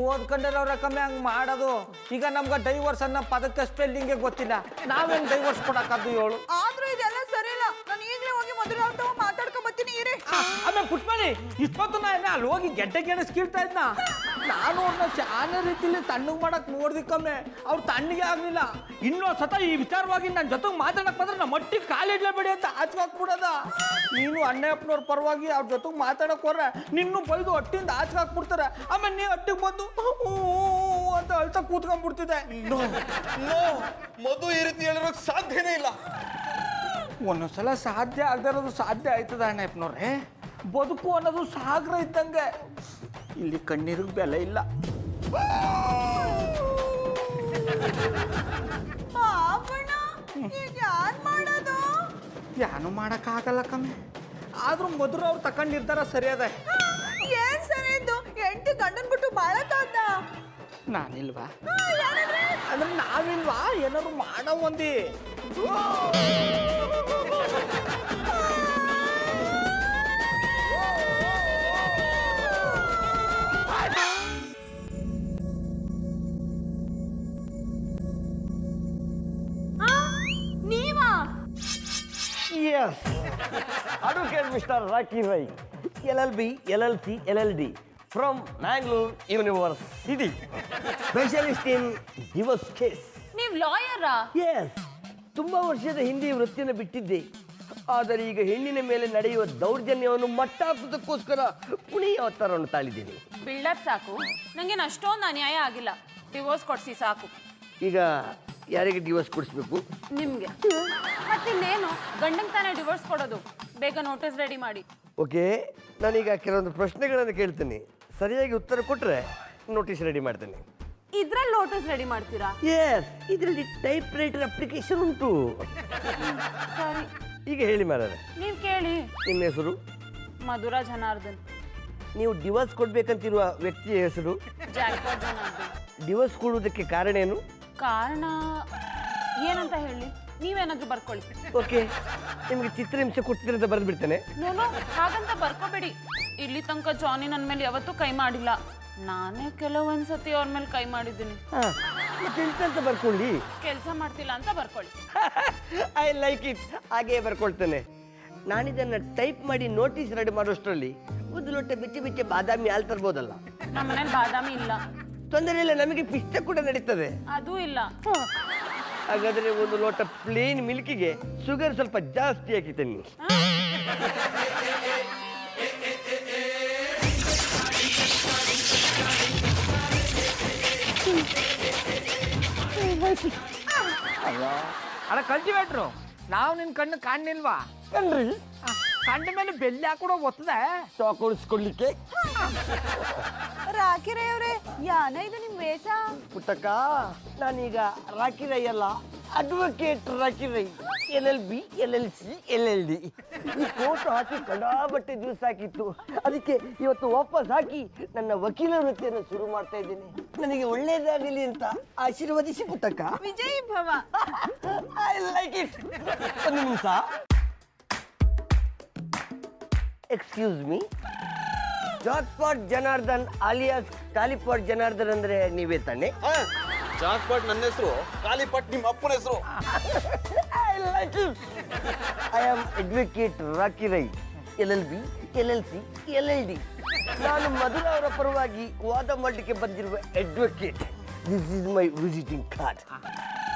ಓದ್ಕೊಂಡ್ರವ್ರ ಕಮ್ಮಿ ಹಂಗೆ ಮಾಡೋದು. ಈಗ ನಮ್ಗೆ ಡೈವರ್ಸ್ ಅನ್ನೋ ಪದಕ್ಕೆ ಸ್ಪೆಲ್ಲಿಂಗೇ ಗೊತ್ತಿಲ್ಲ, ನಾವೇನು ಡೈವರ್ಸ್ ಕೊಡಕ್ಕದ್ದು ಹೇಳು. ಆದ್ರೂ ಇದೆಲ್ಲ ಸರಿ ಇಲ್ಲ. ನಾನು ಈಗಲೇ ಹೋಗಿ ಮಧುರವ್ರ ಮಾತಾಡ್ಕೊಂಡ್ ಬರ್ತೀನಿ ಇರಿ. ಆಮೇಲೆ ಪುಟ್ಮರಿ ಇಷ್ಟೊತ್ತು ನಾನು ಅಲ್ಲಿ ಹೋಗಿ ಗೆಡ್ಡೆ ಗೆಣಸ್ಕಿಳ್ತಾ ಇದ್ನ. ನಾನು ಅವ್ರನ್ನ ಶಾನೆ ರೀತಿಲಿ ತಣ್ಣಗೆ ಮಾಡಕ್ ನೋಡ್ದಿಕ್ಕಮ್ಮೆ ಅವ್ರು ತಣ್ಣಗೆ ಆಗ್ಲಿಲ್ಲ. ಇನ್ನೊಂದ್ ಸತ ಈ ವಿಚಾರವಾಗಿ ನನ್ನ ಜೊತೆಗೆ ಮಾತಾಡಕ್ ಬಂದ್ರೆ ನಮ್ಮ ಮಟ್ಟಿಗೆ ಕಾಲಿಡ್ಲೇಬೇಡಿ ಅಂತ ಆಚೆ ಹಾಕ್ಬಿಡೋದ. ನೀನು ಅಣ್ಣಪ್ಪನವ್ರ ಪರವಾಗಿ ಅವ್ರ ಜೊತೆಗೆ ಮಾತಾಡಕ್ ಹೋದ್ರೆ ನಿನ್ನೂ ಬೈದು ಹೊಟ್ಟಿಂದ ಆಚೆ ಹಾಕ್ಬಿಡ್ತಾರೆ. ಆಮೇಲೆ ನೀ ಹೊಟ್ಟಿಗೆ ಬಂದು ಅಂತ ಅಳ್ತಾ ಕೂತ್ಕೊಂಡ್ಬಿಡ್ತಿದ್ದೆ. ಮಧು ಈ ರೀತಿ ಹೇಳಿರೋಕ್ ಸಾಧ್ಯನೇ ಇಲ್ಲ. ಒಂದೊಂದ್ಸಲ ಸಾಧ್ಯ ಆಗದೆ ಇರೋದು ಸಾಧ್ಯ ಆಯ್ತದ ಅಣ್ಣಪ್ಪನವ್ರೆ. ಬದುಕು ಅನ್ನೋದು ಸಾಗರ ಇದ್ದಂಗೆ, ಇಲ್ಲಿ ಕಣ್ಣೀರಿಗೆ ಬೆಲೆ ಇಲ್ಲ. ಬಾಬಣ್ಣ ಈಗ ಯಾರ್ ಮಾಡೋದು? ಏನು ಮಾಡಕ್ಕಾಗಲ್ಲ ಕಮ್ಮಿ. ಆದ್ರೂ ಮಧುರ ಅವ್ರು ತಕೊಂಡ್ ನಿರ್ಧಾರ ಸರಿಯಾದ. ಏನ್ ಸರಿ ಇದ್ದು? ಹೆಂಡತಿ ಗಂಡನ್ ಬಿಟ್ಟು ಬಾಳಕ್ಕಾಗ್ದ? ನಾನಿಲ್ವಾ ಅಂದ್ರೆ ನಾವಿಲ್ವಾ? ಏನಾದ್ರು ಮಾಡೋ ಒಂದಿ. ನೀವಾ? Yes, Advocate Mr. Rocky Rai, LLB, LLC, LLD, from Mangalore University, specialist in divorce case. ನೀವ್ ಲಾಯರಾ? Yes, ತುಂಬಾ ವರ್ಷದ ಹಿಂದೆ ವೃತ್ತಿಯನ್ನು ಬಿಟ್ಟಿದ್ದೆ. ಆದರೆ ಈಗ ಹೆಣ್ಣಿನ ಮೇಲೆ ನಡೆಯುವ ದೌರ್ಜನ್ಯವನ್ನು ಮಟ್ಟಾಕುವುದಕ್ಕೋಸ್ಕರ ಪುಣೆಯ ಅವತಾರವನ್ನು ತಾಳಿದ್ದೇನೆ. ಬಿಲ್ಡಪ್ ಸಾಕು, ನಂಗೇನು ಅಷ್ಟೊಂದು ಅನ್ಯಾಯ ಆಗಿಲ್ಲ. ಡಿವೋರ್ಸ್ ಕೊಡ್ಸಿ ಸಾಕು. ಈಗ ಯಾರಿಗೆ ಡಿವೋರ್ಸ್ ಕೊಡಿಸ್ಬೇಕು? ನಿಮ್ಗೆ. ಮತ್ತಿನ್ನೇನು, ಗಂಡಂಗೆ ತಾನೇ ಡಿವೋರ್ಸ್ ಕೊಡೋದು. ಬೇಗ ನೋಟಿಸ್ ರೆಡಿ ಮಾಡಿ. ಓಕೆ, ನಾನೀಗ ಕೆಲವೊಂದು ಪ್ರಶ್ನೆಗಳನ್ನು ಕೇಳ್ತೀನಿ, ಸರಿಯಾಗಿ ಉತ್ತರ ಕೊಟ್ಟರೆ ನೋಟಿಸ್ ರೆಡಿ ಮಾಡ್ತೇನೆ. ಇದ್ರಲ್ಲಿ ನೋಟಿಸ್ ರೆಡಿ ಮಾಡ್ತೀರಾ? ಎಸ್, ಇದರಲ್ಲಿ ಟೈಪ್ ರೈಟರ್ ಅಪ್ಲಿಕೇಶನ್ ಉಂಟು. ಸರಿ, ಈಗ ಹೇಳಿ ಮಾರಾರೆ, ನೀವ್ ಕೇಳಿ. ನಿಮ್ಮ ಹೆಸರು? ಮಧುರಾ ಜನಾರ್ದನ್. ನೀವು ಡಿವೋರ್ಸ್ ಕೊಡ್ಬೇಕಂತಿರುವ ವ್ಯಕ್ತಿಯ ಹೆಸರು? ಜಾಕ್ಪಾಟ್ ಜನಾರ್ದನ್. ಡಿವೋರ್ಸ್ ಕೊಡುವುದಕ್ಕೆ ಕಾರಣ ಏನು? ಕಾರಣ ಏನಂತ ಹೇಳಿ, ನೀವೇನಾದ್ರೂ ಬರ್ಕೊಳ್ಳಿ. ಓಕೆ, ನಿಮಗೆ ಚಿತ್ರಹಿಂಸೆ ಕೊಡ್ತಿದ್ರೆ ಅಂತ ಬರೆದು ಬಿಡ್ತೇನೆ. ನೋನು ಹಾಗಂತ ಬರ್ಕೋಬೇಡಿ. ಇಲ್ಲಿ ತನಕ ಜಾನಿ ನನ್ನ ಮೇಲೆ ಯಾವತ್ತೂ ಕೈ ಮಾಡಿಲ್ಲ. ನಾನೇ ಕೆಲವೊಂದ್ಸತಿ ಅವ್ರ ಮೇಲೆ ಕೈ ಮಾಡಿದ್ದೀನಿ. ಎಂತೆಂತ ಬರ್ಕೊಳ್ಳಿ. ಕೆಲಸ ಮಾಡ್ತಿಲ್ಲ ಅಂತ ಬರ್ಕೊಳ್ಳಿ. I like it. ಹಾಗೇ ಬರ್ಕೊಳ್ತೇನೆ. ನಾನಿದನ್ನ ಟೈಪ್ ಮಾಡಿ ನೋಟಿಸ್ ರೆಡಿ ಮಾಡೋಷ್ಟರಲ್ಲಿ ಒಂದು ಲೋಟ ಬಿಚ್ಚಿ ಬಿಚ್ಚಿ ಬಾದಾಮಿ ಹಾಲು ತರ್ಬೋದಲ್ಲ. ನಮ್ಮ ಮನೇಲಿ ಬಾದಾಮಿ ಇಲ್ಲ. ತೊಂದರೆ ಇಲ್ಲ, ನಮಗೆ ಪಿಸ್ತ ಕೂಡ ನಡೀತದೆ. ಅದೂ ಇಲ್ಲ. ಹಾಗಾದ್ರೆ ಒಂದು ಲೋಟ ಪ್ಲೇನ್ ಮಿಲ್ಕಿಗೆ ಶುಗರ್ ಸ್ವಲ್ಪ ಜಾಸ್ತಿ ಹಾಕಿದ್ದೇನೆ. ಅಲ್ಲ ಕಲ್ಟಿವೇಟ್ರು, ನಾವು ನಿನ್ ಕಣ್ಣು ಕಾಣ್ಲಿಲ್ವಾ? ಕಣ್ರಿ ಕಂಡ ಮೇಲೆ ಬೆಲ್ಲಿ ಹಾಕೊಡೋ ಒತ್ತದೆ ಸ್ಟಾಕ್ ಉಳಿಸ್ಕೊಡ್ಲಿಕ್ಕೆ. ರಾಕಿರೇ ಅವ್ರೆ, ಯಾನ ಇದು ನಿಮ್ ವೇಷ? ಪುಟ್ಟಕ್ಕ, ನಾನೀಗ ರಾಕಿ ರೈ ಅಲ್ಲ, advocate Rocky Rai. LLB, LLC, LLD. ಈ ಕೋಟ್ ಹಾಕಿ ಕಂಡಾಬಟ್ಟೆ ಜ್ಯೂಸ್ ಹಾಕಿತ್ತು. ಅದಕ್ಕೆ ಇವತ್ತು ವಾಪಸ್ ಹಾಕಿ ನನ್ನ ವಕೀಲ ವೃತ್ತಿಯನ್ನು ಶುರು ಮಾಡ್ತಾ ಇದ್ದೇನೆ. ನನಗೆ ಒಳ್ಳೇದಾಗಲಿ ಅಂತ ಆಶೀರ್ವದಿಸಿ ಪುಟ್ಟಕ್ಕ. ವಿಜಯ್ ಭವ. I like it. ಒಂದು ನಿಮಿಷ. Excuse me, jackpot Janardhan alias ಕಾಲಿಪಾಟ್ ಜನಾರ್ದನ್ ಅಂದ್ರೆ ನೀವೇ ತಾನೆ? ಜಾಕ್ಪಾಟ್ ನನ್ನ ಹೆಸರು, ಕಾಲಿಪಟ್ ನಿಮ್ಮ ಅಪ್ಪನ ಹೆಸರು. I like it. I am advocate Rocky Rai, LLB, LLC, LLD. ನಾನು ಮಧುರ ಅವರ ಪರವಾಗಿ ವಾದ ಮಾಡಲಿಕ್ಕೆ ಬಂದಿರುವ advocate. This is my visiting card.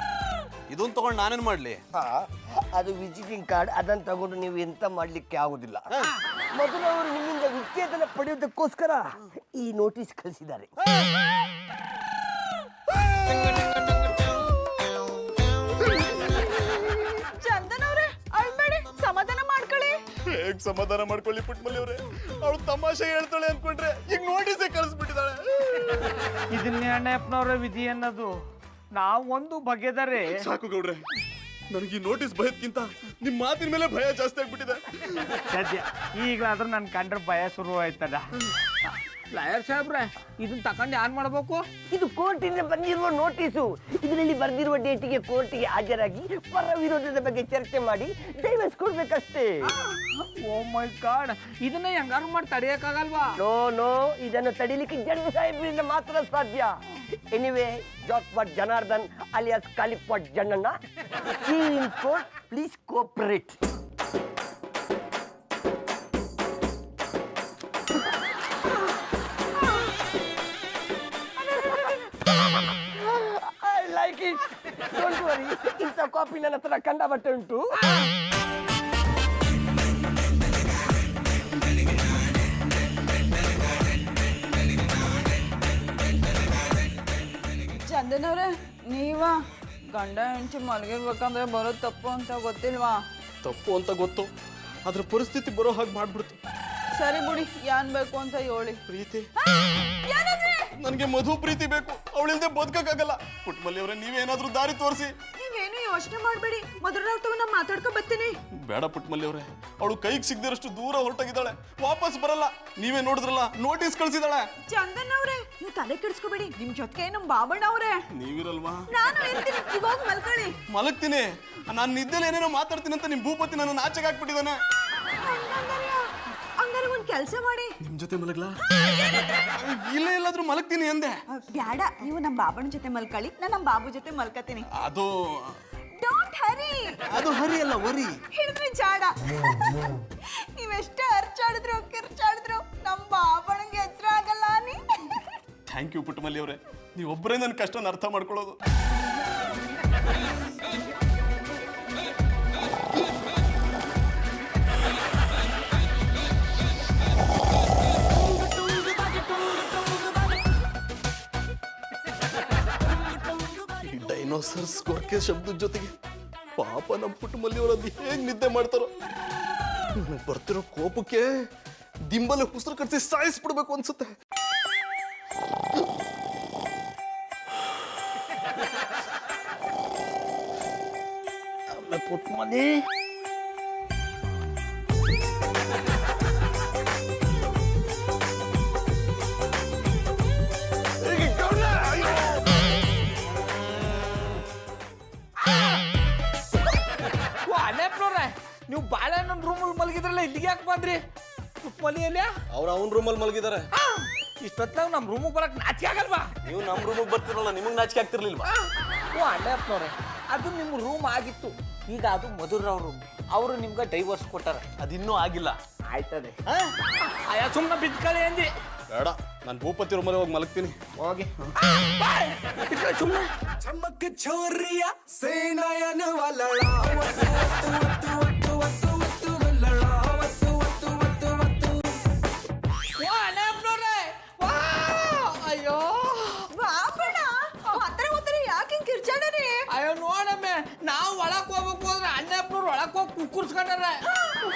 ಇದನ್ನ ತಗೊಂಡು ನಾನೇನ್ ಮಾಡ್ಲಿ? ಅದು ವಿಸಿಟಿಂಗ್ ಕಾರ್ಡ್. ಅದನ್ನು ತಗೊಂಡು ನೀವು ಎಂತ ಮಾಡ್ಲಿಕ್ಕೆ ಆಗುದಿಲ್ಲ. ಮಧುರ ಅವರು ನಿಮ್ಮಿಂದ ವಿಚ್ಛೇದನ ಪಡೆಯುವುದಕ್ಕೋಸ್ಕರ ಈ ನೋಟಿಸ್ ಕಳಿಸಿದ್ದಾರೆ. ಚಂದನ್ ಅವ್ರೆ, ಅಳ್ಬೇಡಿ, ಸಮಾಧಾನ ಮಾಡ್ಕೊಳ್ಳಿ. ಹೇಗ್ ಸಮಾಧಾನ ಮಾಡ್ಕೊಳ್ಳಿ ಪುಟ್ಮಲ್ಲಿ ಅವ್ರೆ? ಅವಳು ತಮಾಷೆ ಹೇಳ್ತಾಳೆ ಅನ್ಕೊಂಡ್ರೆ ಈಗ ನೋಟಿಸೇ ಕಳಿಸ್ಬಿಟ್ಟಿದ್ದಾಳೆ. ಇದನ್ನೇ ಅಣ್ಣಪ್ಪನವರ ವಿಧಿ ಅನ್ನೋದು. ನಾವೊಂದು ಬಗೆದರೆ ಸಾಕು ಗೌಡ್ರೆ, ನನಗೆ ಈ ನೋಟಿಸ್ ಭಯಕ್ಕಿಂತ ನಿಮ್ ಮಾತಿನ ಮೇಲೆ ಭಯ ಜಾಸ್ತಿ ಆಗ್ಬಿಟ್ಟಿದೆ. ಸದ್ಯ ಈಗಲಾದ್ರೂ ನನ್ ಕಂಡ್ರೆ ಭಯ ಶುರು ಆಯ್ತದ. ಲಾಯರ್ ಸಾಹೇಬ್ರೆ, ಇದನ್ನ ತಕೊಂಡು ಏನ್ ಮಾಡ್ಬೇಕು? ಇದು ಕೋರ್ಟಿಂದ ಬಂದಿರುವ ನೋಟಿಸು. ಇದರಲ್ಲಿ ಬರೆದಿರುವ ಡೇಟಿಗೆ ಕೋರ್ಟಿಗೆ ಹಾಜರಾಗಿ ಪರ ವಿರೋಧದ ಬಗ್ಗೆ ಚರ್ಚೆ ಮಾಡಿ ಡೈವರ್ಸ್ ಕೊಡ್ಬೇಕಷ್ಟೇ. ಓ ಮೈ ಗಾಡ್, ಇದನ್ನ ಹೆಂಗಾರು ಮಾಡಿ ತಡೆಯಕ್ಕಾಗಲ್ವಾ? ನೋ, ಇದನ್ನು ತಡಿಲಿಕ್ಕೆ ಜಡ್ಜ್ ಸಾಹೇಬ್ರಿಂದ ಮಾತ್ರ ಸಾಧ್ಯ. ಎನಿವೇ, ಜಾಕ್ಪಾಟ್ ಜನಾರ್ದನ್ ಅಲಿಯಾಸ್ ಕಾಲಿಪಾಟ್ ಜಣ್ಣಣ್ಣ, in court, please cooperate. I like it. Don't worry, ಇಂಥ ಕಾಪಿ ನನ್ನ ಹತ್ರ ಕಂಡಬಟ್ಟೆ ಉಂಟು. ಚಂದನ್ ಅವ್ರೆ, ನೀವ ಗಂಡ ಹೆಂಡತಿ ಮಲಗಿರ್ಬೇಕಂದ್ರೆ ಬರೋದು ತಪ್ಪು ಅಂತ ಗೊತ್ತಿಲ್ವಾ? ತಪ್ಪು ಅಂತ ಗೊತ್ತು, ಅದ್ರ ಪರಿಸ್ಥಿತಿ ಬರೋ ಹಾಗೆ ಮಾಡ್ಬಿಡ್ತು. ಸರಿ ಬಿಡಿ, ಯಾನ್ ಬೇಕು ಅಂತ ಹೇಳಿ. ಪ್ರೀತಿ, ನನ್ಗೆ ಮಧು ಪ್ರೀತಿ ಬೇಕು. ಅವಳಿಲ್ದೆ ಬದುಕಕ್ಕಾಗಲ್ಲ. ಪುಟ್ಮಲ್ಲಿ ಅವರೇ, ನೀವೇನಾದ್ರೂ ದಾರಿ ತೋರಿಸಿ. ನೀವೇನು ಯೋಚನೆ ಮಾಡ್ಬೇಡಿ, ಮೊದಲ ನಾ ಮಾತಾಡ್ಕೊ ಬರ್ತೀನಿ. ಬೇಡ ಪುಟ್ಮಲ್ಲಿ ಅವರೇ, ಅವಳು ಕೈಗೆ ಸಿಗದಿರಷ್ಟು ದೂರ ಹೊರಟೋಗಿದ್ದಾಳೆ. ವಾಪಸ್ ಬರಲ್ಲ. ನೀವೇ ನೋಡಿದ್ರಲ್ಲ, ನೋಟಿಸ್ ಕಳ್ಸಿದಾಳೆ. ಚಂದನ್ ಅವ್ರೆ, ನೀವು ತಲೆ ಕೆಡಿಸ್ಕೋಬೇಡಿ. ನಿಮ್ ಜೊತೆಗೆ ನಮ್ ಬಾಬಣ್ಣ ಅವ್ರೆ. ನೀವಿರಲ್ವಾ? ನಾನು ಹೇಳ್ತೀನಿ, ಇವಾಗ ಮಲ್ಕೊಳ್ಳಿ. ಮಲಗ್ತೀನಿ. ನಾನು ನಿದ್ದೆಲ್ಲ ಏನೇನೋ ಮಾತಾಡ್ತೀನಿ ಅಂತ ನಿಮ್ ಭೂಪತಿ ನನ್ನ ಆಚೆಗೆ ಹಾಕ್ಬಿಟ್ಟಿದ್ದಾನೆ. ಹಂಗಾರೆ ಒಂದ್ ಕೆಲ್ಸ ಮಾಡಿ, ನಿಮ್ ಜೊತೆ ಮಲಗ್ಲಾ? ಇಲ್ಲ, ಎಲ್ಲಾದ್ರೂ ಮಲಗ್ತೀನಿ ಅಂದೆ. ಬ್ಯಾಡ, ನೀವು ನಮ್ ಬಾಬಣ್ಣ ಜೊತೆ ಮಲ್ಕೊಳ್ಳಿ, ನಾನು ನಮ್ ಬಾಬು ಜೊತೆ ಮಲ್ಕತೀನಿ. ಅದು ಡೋಂಟ್ ಹರಿ. ಅದು ಹರಿ ಅಲ್ಲ, ವರಿ. ಹಿಡಿದ್ರಿ ಜಾಡ. ನೀವೆಷ್ಟೇ ಅರ್ಚಾಡಿದ್ರು ಕಿರ್ಚಾಡಿದ್ರು ನಮ್ ಬಾಬಣ್ಣಂಗೆ ಹೆಸರು ಆಗಲ್ಲ ನೀ. ಥ್ಯಾಂಕ್ ಯು ಪುಟ್ಟಮಲ್ಲಿ ಅವರೇ, ನೀವೊಬ್ಬರೇ ನನ್ನ ಕಷ್ಟನ ಅರ್ಥ ಮಾಡ್ಕೊಳ್ಳೋದು. ಡೈನೋಸರ್ಸ್ ಕೊರಕೆ ಶಬ್ದದ ಜೊತೆಗೆ ಪಾಪ ನಮ್ಮ ಪುಟ್ಟಮಲ್ಲಿ ಅವರದ್ದು ಹೇಗೆ ನಿದ್ದೆ ಮಾಡ್ತಾರೋ. ನನಗೆ ಬರ್ತಿರೋ ಕೋಪಕ್ಕೆ ದಿಂಬಲ್ಲಿ ಉಸಿರು ಕಟ್ಟಿ ಸಾಯಿಸ್ಬಿಡ್ಬೇಕು ಅನ್ಸುತ್ತೆ. ಪುಟ್ಮಲ್ಲಿ, ಅಣ್ಣಪ್ಪನವ್ರೆ, ನೀವು ಬಾಳೆಹಣ್ಣು ರೂಮಲ್ಲಿ ಮಲಗಿದ್ರಲ್ಲ, ಇಲ್ಲಿಗೆ ಯಾಕೆ ಬಂದ್ರಿ? ಮಲಿಯಲ್ಲ ಅವ್ರು ಅವನ ರೂಮಲ್ಲಿ ಮಲಗಿದ್ದಾರೆ. ಇಷ್ಟೊತ್ತಾಗ ನಮ್ಮ ರೂಮಿಗೆ ಬರಕ್ ನಾಚಿಕೆ ಆಗಲ್ವಾ? ನೀವು ನಮ್ಮ ರೂಮಿಗೆ ಬರ್ತಿರಲ್ಲ, ನಿಮಗೆ ನಾಚಿಕೆ ಆಗ್ತಿರ್ಲಿಲ್ವಾ? ಓ ಅಣ್ಣಪ್ಪನವ್ರೆ, ಅದು ನಿಮ್ಮ ರೂಮ್ ಆಗಿತ್ತು, ಈಗ ಅದು ಮಧುರವ್ರ ರೂಮ್. ಅವರು ನಿಮ್ಗೆ ಡೈವರ್ಸ್ ಕೊಟ್ಟಾರ. ಅದಿನ್ನೂ ಆಗಿಲ್ಲ. ಆಯ್ತದೆ. ಅಯ್ಯ ಸುಮ್ಮನೆ ಬಿದ್ಕಳಿ ಅಂದಿ. ಬೇಡ, ನಾನು ಭೂಪತಿ ರೂಮಲ್ಲಿ ಹೋಗಿ ಮಲಗ್ತೀನಿ. ಹೋಗಿ ಸುಮ್ಮನೆ चमक छोरिया से नयन वाला वतु वतु वतु वतु वतु वतु लड़ा वतु वतु वतु वतु ವಾ ಅಣ್ಣಪ್ಪನವ್ರೆ, ವಾ ಅಯ್ಯೋ ಬಾಬಣ್ಣ ಹತ್ರ ಯಾಕೆ ಹಿಂಗ್ ಕಿರ್ಚಾಡರಿ? ಅಯ್ಯೋ ನೋಡಮ್ಮೆ, ನಾವು ಒಳಕ್ ಹೋಗ್ಬೇಕು ಹೋದ್ರೆ ಅಣ್ಣಪ್ಪನವ್ರು ಒಳಕ್ ಹೋಗಿ ಕುಕ್ಕುರ್ಸ್ಕೊಂಡಾರ.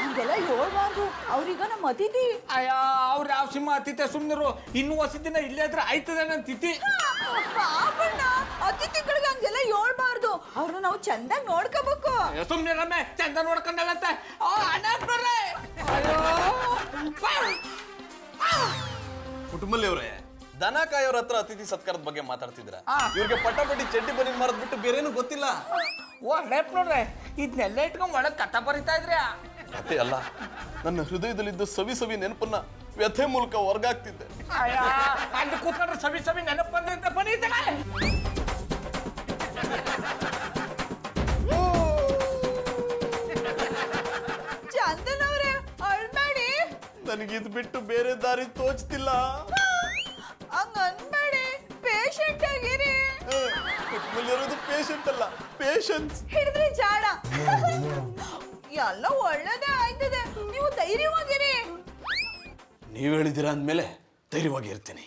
ಹಂಗೆಲ್ಲ ಹೇಳ್ಬಾರ್ದು, ಅವ್ರೀಗ ನಮ್ಮ ಅತಿಥಿ. ಅಯ್ಯ ಅವ್ರು ಯಾವ ಸಿಂಹ ಅತಿಥಿ ಸುಮ್ಮನಿರು, ಇನ್ನೂ ಹೊಸ ದಿನ ಇಲ್ಲೇ ಇದ್ರೆ ಆಯ್ತದೆ ನನ್ನ ತಿಥಿ. ಬಾಬಣ್ಣ ಅತಿಥಿಗಳಿಗೆ ಹಂಗೆಲ್ಲ ಹೇಳ್ಬಾರ್ದು, ಅವ್ರನ್ನ ನಾವು ಚಂದಾಗಿ ನೋಡ್ಕೋಬೇಕು. ಸುಮ್ಮನಿರಮ್ಮೆ, ಚಂದ ನೋಡ್ಕೊಂಡಲ್ಲಂತೆ. ಅಣ್ಣಪ್ಪನವ್ರೆ ಅಯ್ಯೋ ಕುಟುಂಬಲ್ಲಿ ಅವರೇ, ದನ ಕಾಯೋರ ಹತ್ರ ಅತಿಥಿ ಸತ್ಕಾರದ ಬಗ್ಗೆ ಮಾತಾಡ್ತಿದ್ರ. ಆ. ಇವ್ರಿಗೆ ಪಟಾಪಟಿ ಚಡ್ಡಿ ಬನ್ನಿ ಮಾರದ್ ಬಿಟ್ಟು ಬೇರೇನು ಗೊತ್ತಿಲ್ಲ. ಓ ಅಣ್ಣಪ್ಪನವ್ರೆ, ಇದನ್ನೆಲ್ಲ ಇಟ್ಕೊಂಡ್ ಒಳಗ್ ಕಥ ಬರಿತಾ ಇದ್ರಿ? ಅಷ್ಟೇ ಅಲ್ಲ, ನನ್ನ ಹೃದಯದಲ್ಲಿದ್ದ ಸವಿ ಸವಿ ನೆನಪನ್ನ ವ್ಯಥೆ ಮೂಲಕ ಹೊರಗಾಗ್ತಿದ್ದೆ. ಅಯ್ಯ ಅಲ್ಲಿ ಕೂತ್ಕೊಂಡ್ರೆ ಸವಿ ಸವಿ ನೆನಪು ಬಂದಂತೆ ಬನ್ನಿದ್ದಾನೆ. ಚಂದನವ್ರೆ ಅಳ್ಬೇಡಿ, ನನಗಿದ್ ಬಿಟ್ಟು ಬೇರೆ ದಾರಿ ತೋಚ್ತಿಲ್ಲ. ಹಂಗ ಅನ್ಬೇಡಿ, ಪೇಷಂಟ್ ಆಗಿರಿ. ಇರೋದು ಪೇಷಂಟ್ ಅಲ್ಲ, ಪೇಷನ್ಸ್. ಹಿಡಿದ್ರಿ ಜಾಡ. ಎಲ್ಲ ಒಳ್ಳೇದೇ ಆಯ್ತದೆ, ನೀವು ಧೈರ್ಯವಾಗಿರಿ. ನೀವ್ ಹೇಳಿದಿರ ಅಂದ್ಮೇಲೆ ಧೈರ್ಯವಾಗಿ ಇರ್ತೀನಿ.